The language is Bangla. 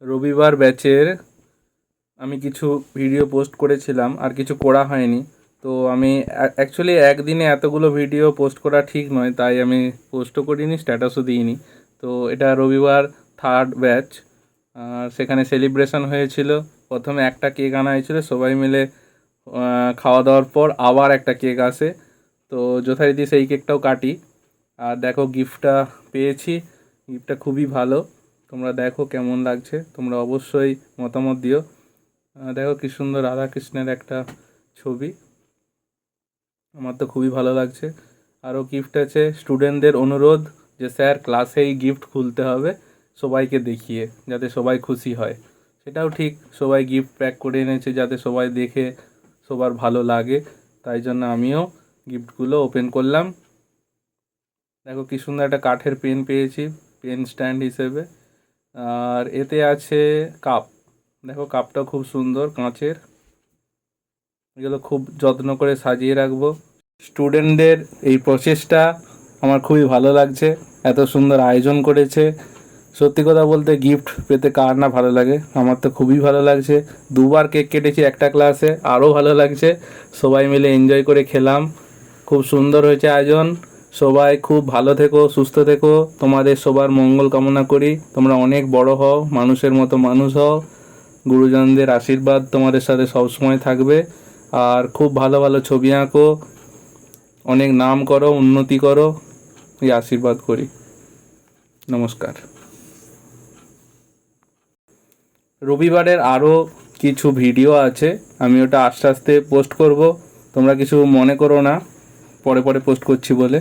রবিবার ব্যাচের আমি কিছু ভিডিও পোস্ট করেছিলাম, আর কিছু করা হয়নি। তো আমি অ্যাকচুয়ালি একদিনে এতগুলো ভিডিও পোস্ট করা ঠিক নয়, তাই আমি পোস্টও করিনি, স্ট্যাটাসও দিইনি। তো এটা রবিবার থার্ড ব্যাচ, আর সেখানে সেলিব্রেশন হয়েছিল। প্রথমে একটা কেক আনা হয়েছিল, সবাই মিলে খাওয়া দাওয়ার পর আবার একটা কেক আসে। তো যথারীতি সেই কেকটাও কাটি। আর দেখো গিফটটা পেয়েছি, গিফটটা খুবই ভালো। তোমরা দেখো কেমন লাগছে, তোমরা অবশ্যই মতামত দিও। দেখো কি সুন্দর রাধাকৃষ্ণের একটা ছবি, আমার তো খুবই ভালো লাগছে। আরও গিফট আছে, স্টুডেন্টদের অনুরোধ যে স্যার ক্লাসেই গিফট খুলতে হবে সবাইকে দেখিয়ে, যাতে সবাই খুশি হয়। সেটাও ঠিক, সবাই গিফট প্যাক করে এনেছে যাতে সবাই দেখে সবার ভালো লাগে, তাই জন্য আমিও গিফটগুলো ওপেন করলাম। দেখো কি সুন্দর একটা কাঠের পেন পেয়েছি, পেন স্ট্যান্ড হিসেবে। আর এতে আছে কাপ, দেখো কাপটাও খুব সুন্দর কাঁচের। এগুলো খুব যত্ন করে সাজিয়ে রাখবো। স্টুডেন্টদের এই প্রচেষ্টা আমার খুবই ভালো লাগছে, এত সুন্দর আয়োজন করেছে। সত্যি কথা বলতে গিফট পেতে কার না ভালো লাগে, আমার তো খুবই ভালো লাগছে। দুবার কেক কেটেছি একটা ক্লাসে, আরও ভালো লাগছে। সবাই মিলে এনজয় করে খেলাম, খুব সুন্দর হয়েছে আয়োজন। সবাই খুব ভালো থেকো, সুস্থ থেকো, তোমাদের সবার মঙ্গল কামনা করি। তোমরা অনেক বড় হও, মানুষের মতো মানুষ হও, গুরুজনদের আশীর্বাদ তোমাদের সাথে সবসময় থাকবে। আর খুব ভালো ভালো ছবি আঁকো, অনেক নাম করো, উন্নতি করো, এই আশীর্বাদ করি। নমস্কার। রবিবারের আরও কিছু ভিডিও আছে, আমি ওটা আস্তে আস্তে পোস্ট করব, তোমরা কিছু মনে করো না পরে পরে পোস্ট করছি বলে।